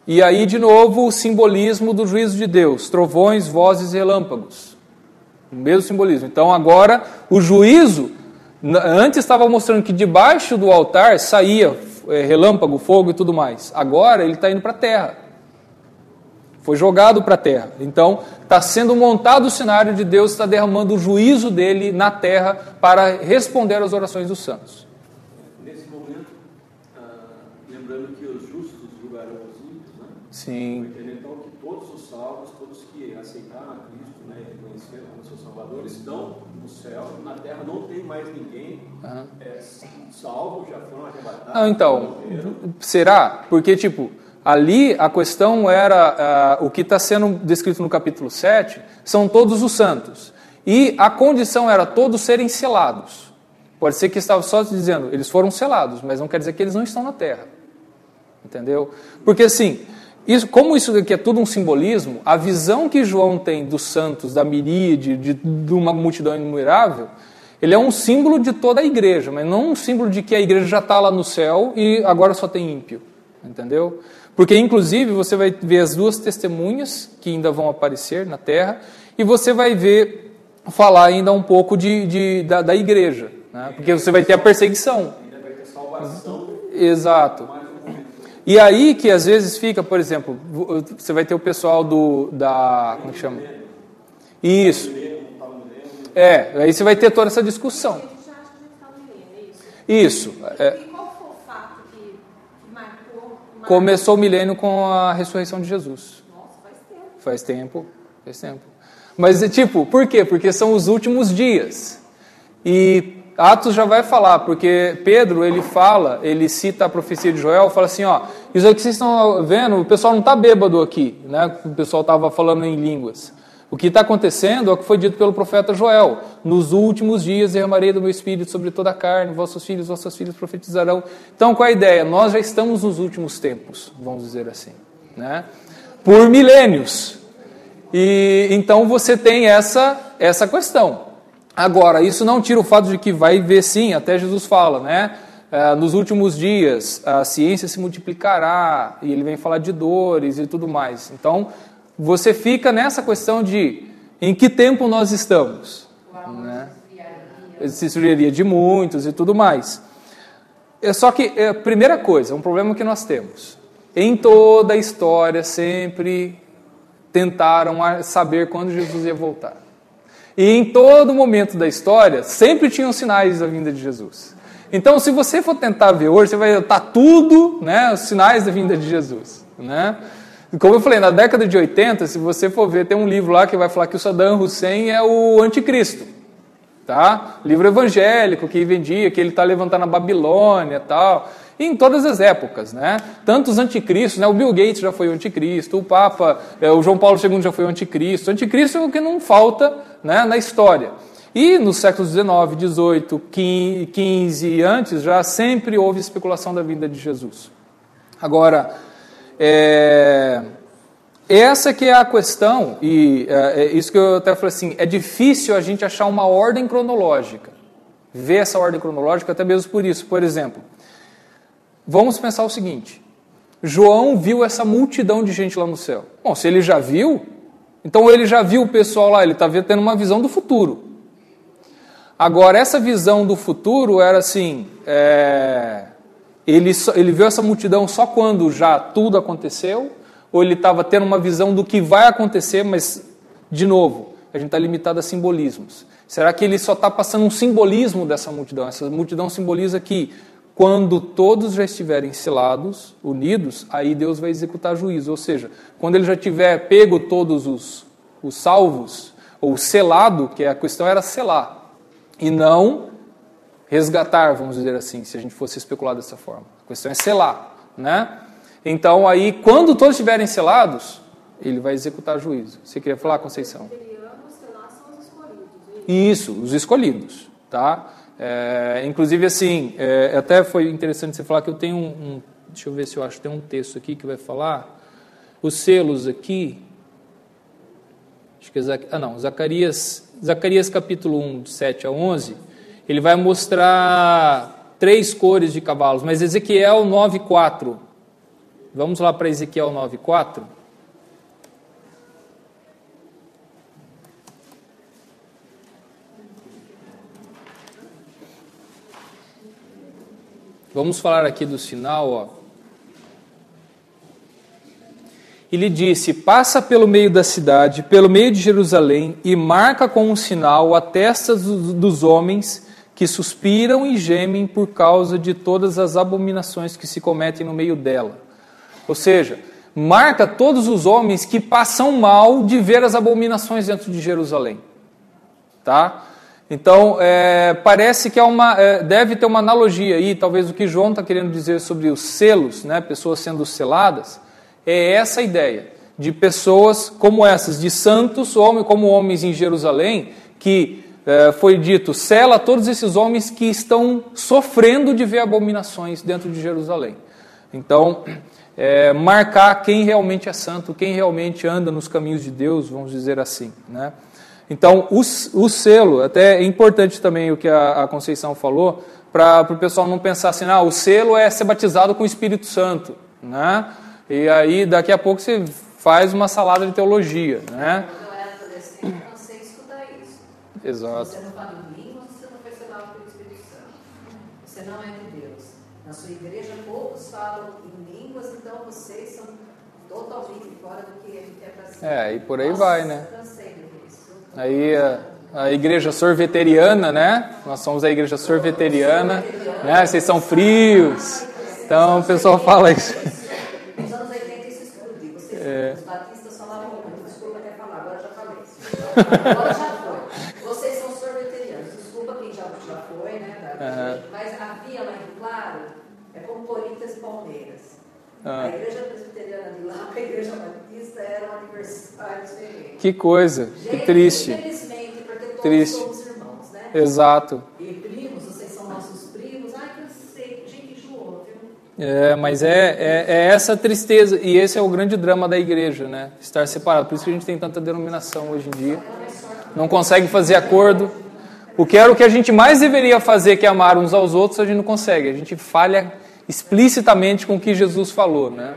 E aí, de novo, o simbolismo do juízo de Deus: trovões, vozes e relâmpagos. O mesmo simbolismo. Então, agora, o juízo, antes estava mostrando que debaixo do altar saía relâmpago, fogo e tudo mais. Agora, ele está indo para a terra. foi jogado para a terra. Então, está sendo montado o cenário de Deus está derramando o juízo dele na terra para responder às orações dos santos. Nesse momento, lembrando que os justos julgarão os ímpios, né? Sim. Então, que todos os salvos, todos que aceitaram a Cristo, né, e reconheceram como seu Salvador, estão no céu, na terra não tem mais ninguém salvo, já foram arrebatados. Não, então, será? Porque, ali a questão era, o que está sendo descrito no capítulo 7, são todos os santos. E a condição era todos serem selados. Pode ser que estava só dizendo, eles foram selados, mas não quer dizer que eles não estão na terra. Entendeu? Porque assim, como isso daqui é tudo um simbolismo, a visão que João tem dos santos, da miríade, de uma multidão inumerável, ele é um símbolo de toda a igreja, mas não um símbolo de que a igreja já está lá no céu e agora só tem ímpio. Entendeu? Porque, inclusive, você vai ver as duas testemunhas que ainda vão aparecer na terra e você vai ver, falar ainda um pouco da igreja. Né? Porque você vai ter a perseguição. Ainda vai ter salvação. Exato. E aí que às vezes fica, por exemplo, você vai ter o pessoal como que chama? Isso. Aí você vai ter toda essa discussão. Isso. Começou o milênio com a ressurreição de Jesus. Nossa, Faz tempo. Mas, por quê? Porque são os últimos dias. E Atos já vai falar, porque Pedro, ele cita a profecia de Joel, fala assim, isso aqui que vocês estão vendo, o pessoal não está bêbado aqui, né? O pessoal estava falando em línguas. O que está acontecendo é o que foi dito pelo profeta Joel. Nos últimos dias derramarei do meu espírito sobre toda a carne, vossas filhas profetizarão. Então, qual é a ideia? Nós já estamos nos últimos tempos, vamos dizer assim, né? Por milênios. E então você tem essa questão. Agora, isso não tira o fato de que vai ver sim, até Jesus fala, né? Nos últimos dias a ciência se multiplicará, e ele vem falar de dores e tudo mais. Então, você fica nessa questão de em que tempo nós estamos. Né? Se esfriaria de muitos e tudo mais. Só que, a primeira coisa, um problema que nós temos. Em toda a história, sempre tentaram saber quando Jesus ia voltar. E em todo momento da história, sempre tinham sinais da vinda de Jesus. Então, se você for tentar ver hoje, você vai estar tudo, né, os sinais da vinda de Jesus. Né? Como eu falei, na década de 80, se você for ver, tem um livro lá que vai falar que o Saddam Hussein é o anticristo. Tá? Livro evangélico que vendia, que ele está levantando a Babilônia e tal. E em todas as épocas, né? Tanto os anticristos, né? O Bill Gates já foi o anticristo, o Papa, o João Paulo II já foi o anticristo. O anticristo é o que não falta, né, na história. E nos séculos XIX, XVIII, XV e antes, já sempre houve especulação da vinda de Jesus. Agora, essa que é a questão, e isso que eu até falei assim, é difícil a gente achar uma ordem cronológica, ver essa ordem cronológica, até mesmo por isso. Por exemplo, vamos pensar o seguinte, João viu essa multidão de gente lá no céu. Bom, se ele já viu, então ele já viu o pessoal lá, ele está tendo uma visão do futuro. Agora, essa visão do futuro era assim, ele viu essa multidão só quando já tudo aconteceu, ou ele estava tendo uma visão do que vai acontecer, mas, de novo, a gente está limitado a simbolismos. Será que ele só está passando um simbolismo dessa multidão? Essa multidão simboliza que, quando todos já estiverem selados, unidos, aí Deus vai executar juízo. Ou seja, quando ele já tiver pego todos os salvos, ou selado, que a questão era selar, e não resgatar, vamos dizer assim, se a gente fosse especular dessa forma. A questão é selar, né? Então, aí, quando todos estiverem selados, ele vai executar juízo. Você queria falar, Conceição? Isso, os escolhidos, tá? Inclusive, assim, até foi interessante você falar que eu tenho deixa eu ver se eu acho, tem um texto aqui que vai falar, os selos aqui, acho que Zacarias capítulo 1, de 7 a 11, ele vai mostrar 3 cores de cavalos, mas Ezequiel 9:4, vamos lá para Ezequiel 9:4. Vamos falar aqui do sinal, ó. e lhe disse: passa pelo meio da cidade, pelo meio de Jerusalém, e marca com um sinal a testa dos homens que suspiram e gemem por causa de todas as abominações que se cometem no meio dela. Ou seja, marca todos os homens que passam mal de ver as abominações dentro de Jerusalém. Tá? Então, parece que deve ter uma analogia aí, talvez o que João está querendo dizer sobre os selos, né, pessoas sendo seladas, é essa ideia, de pessoas como essas, de santos, como homens em Jerusalém, que foi dito, sela todos esses homens que estão sofrendo de ver abominações dentro de Jerusalém. Então, marcar quem realmente é santo, quem realmente anda nos caminhos de Deus, vamos dizer assim, né? Então, o selo, até é importante também o que a Conceição falou, para o pessoal não pensar assim, o selo é ser batizado com o Espírito Santo, né? E aí, daqui a pouco, você faz uma salada de teologia, né? Quando eu era adolescente, eu cansei de estudar isso. Exato. Você não fala em línguas, você não foi selado pelo Espírito Santo. Você não é de Deus. Na sua igreja, poucos falam em línguas, então vocês são totalmente fora do que ele quer para si. E por aí vai, né? Eu cansei disso. Aí a igreja sorveteriana, né? Nós somos a igreja sorveteriana, né? Vocês são frios. Então o pessoal fala isso. Nos anos 80 isso explodiu. Os batistas falavam muito, desculpa até falar, agora já falei. Agora já foi. Vocês são sorveterianos, desculpa quem já foi, né? Mas havia lá em Claro, é como Corinthians e Palmeiras. A igreja presbiteriana de lá, a igreja batista, eram adversários diferentes. Que coisa, que triste. Infelizmente, porque todos triste. somos irmãos, né? Exato. E primos, vocês são nossos primos. Ai, cansei, gente, enjoou, viu? Mas é essa tristeza, e esse é o grande drama da igreja, né? Estar separado. Por isso que a gente tem tanta denominação hoje em dia. Não consegue fazer acordo. O que era o que a gente mais deveria fazer, que é amar uns aos outros, a gente não consegue. A gente falha explicitamente com o que Jesus falou, né?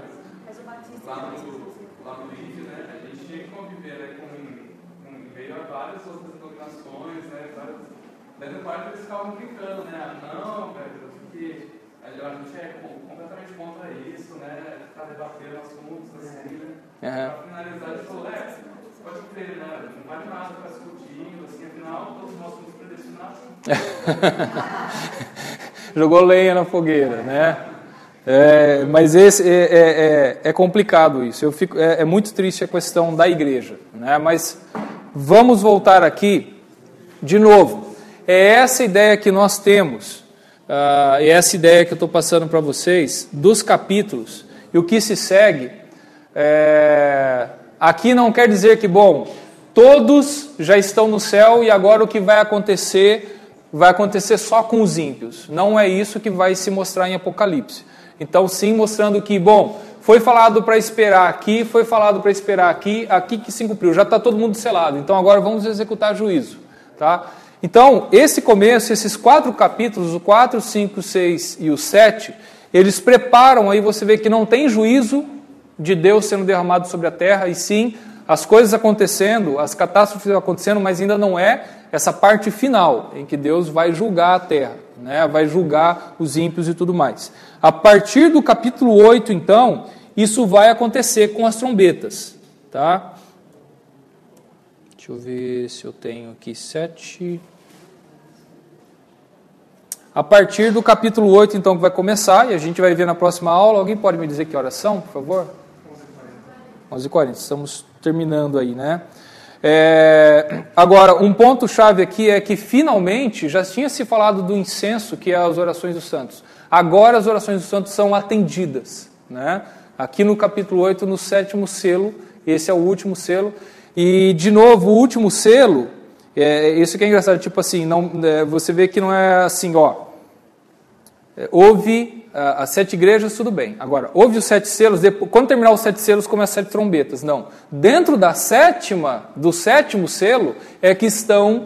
Lá no vídeo, né, a gente tinha que conviver com meio a várias outras denominações, né, daí no quarto eles ficavam brincando, né, não, velho, porque a gente é completamente contra isso, né, ficar debatendo assuntos assim, né. Pra finalizar, ele falou, pode crer, né, não vale nada ficar discutindo, assim, afinal, todos nós somos predestinados. Jogou lenha na fogueira, né? Mas é complicado isso. É muito triste a questão da igreja, né? Mas vamos voltar aqui de novo. É essa ideia que nós temos, é essa ideia que eu estou passando para vocês dos capítulos e o que se segue. Aqui não quer dizer que, todos já estão no céu e agora o que vai acontecer só com os ímpios. Não é isso que vai se mostrar em Apocalipse. Então, sim, mostrando que, foi falado para esperar aqui, foi falado para esperar aqui que se cumpriu. Já está todo mundo selado. Então, agora vamos executar juízo. Tá? Então, esse começo, esses 4 capítulos, o 4, 5, 6 e o 7, eles preparam, aí você vê que não tem juízo de Deus sendo derramado sobre a terra, e sim as coisas acontecendo, as catástrofes acontecendo, mas ainda não é essa parte final, em que Deus vai julgar a terra, né? Vai julgar os ímpios e tudo mais. A partir do capítulo 8, então, isso vai acontecer com as trombetas. Tá? Deixa eu ver se eu tenho aqui 7. A partir do capítulo 8, então, que vai começar, e a gente vai ver na próxima aula. Alguém pode me dizer que horas são, por favor? 11h40, estamos terminando aí, né? Agora, um ponto-chave aqui é que, finalmente, já tinha se falado do incenso, que é as orações dos santos. Agora, as orações dos santos são atendidas, né? Aqui no capítulo 8, no 7º selo, esse é o último selo. E, de novo, o último selo, isso que é engraçado, tipo assim, você vê que não é assim, houve as 7 igrejas, tudo bem. Agora, houve os 7 selos, quando terminar os 7 selos, começa as 7 trombetas. Não. Dentro do 7º selo, é que estão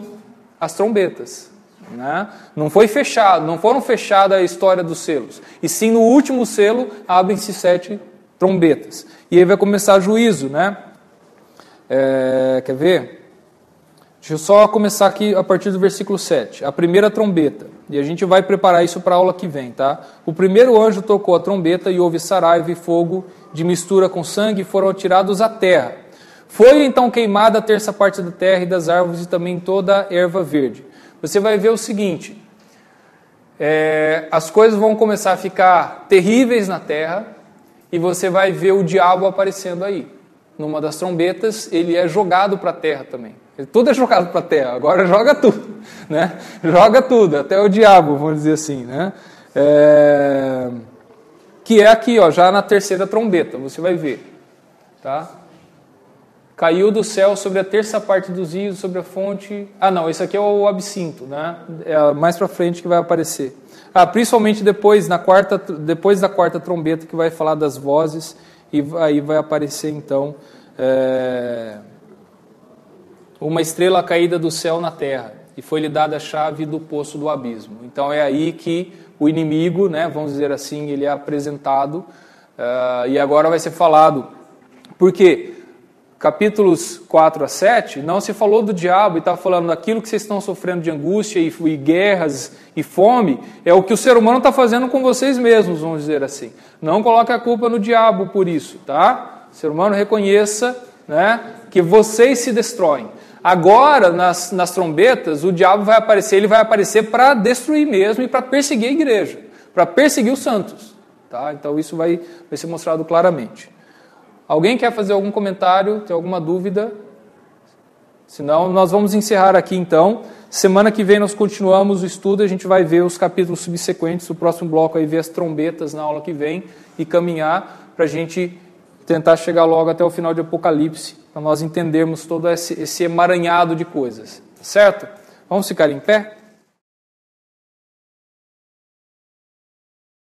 as trombetas. Né? Não foram fechadas a história dos selos. E sim, no último selo, abrem-se 7 trombetas. E aí vai começar juízo, né? Quer ver? Deixa eu só começar aqui a partir do versículo 7. A primeira trombeta. E a gente vai preparar isso para a aula que vem, tá? O primeiro anjo tocou a trombeta e houve saraiva e fogo de mistura com sangue e foram atirados à terra. Foi então queimada a terça parte da terra e das árvores e também toda a erva verde. Você vai ver o seguinte, as coisas vão começar a ficar terríveis na terra e você vai ver o diabo aparecendo aí. Numa das trombetas, ele é jogado para a terra também. Tudo é jogado para a terra, agora joga tudo, né? Joga tudo, até o diabo, vamos dizer assim, né? Que é aqui, ó, já na terceira trombeta, você vai ver, tá? Caiu do céu sobre a terça parte dos rios, sobre a fonte... Ah, não, esse aqui é o absinto, né? É mais para frente que vai aparecer. Principalmente depois da quarta trombeta, que vai falar das vozes, e aí vai aparecer, então... uma estrela caída do céu na terra, e foi-lhe dada a chave do poço do abismo. Então é aí que o inimigo, né, vamos dizer assim, ele é apresentado, e agora vai ser falado, porque capítulos 4 a 7, não se falou do diabo, e está falando daquilo que vocês estão sofrendo de angústia, e guerras, e fome, é o que o ser humano está fazendo com vocês mesmos, vamos dizer assim. Não coloque a culpa no diabo por isso, tá? O ser humano reconheça, né, que vocês se destroem. Agora, nas trombetas, o diabo vai aparecer, ele vai aparecer para destruir mesmo e para perseguir a igreja, para perseguir os santos. Tá? Então isso vai ser mostrado claramente. Alguém quer fazer algum comentário, tem alguma dúvida? Senão, nós vamos encerrar aqui então. Semana que vem nós continuamos o estudo, a gente vai ver os capítulos subsequentes, o próximo bloco aí ver as trombetas na aula que vem e caminhar para a gente tentar chegar logo até o final de Apocalipse, para nós entendermos todo esse emaranhado de coisas. Certo? Vamos ficar em pé?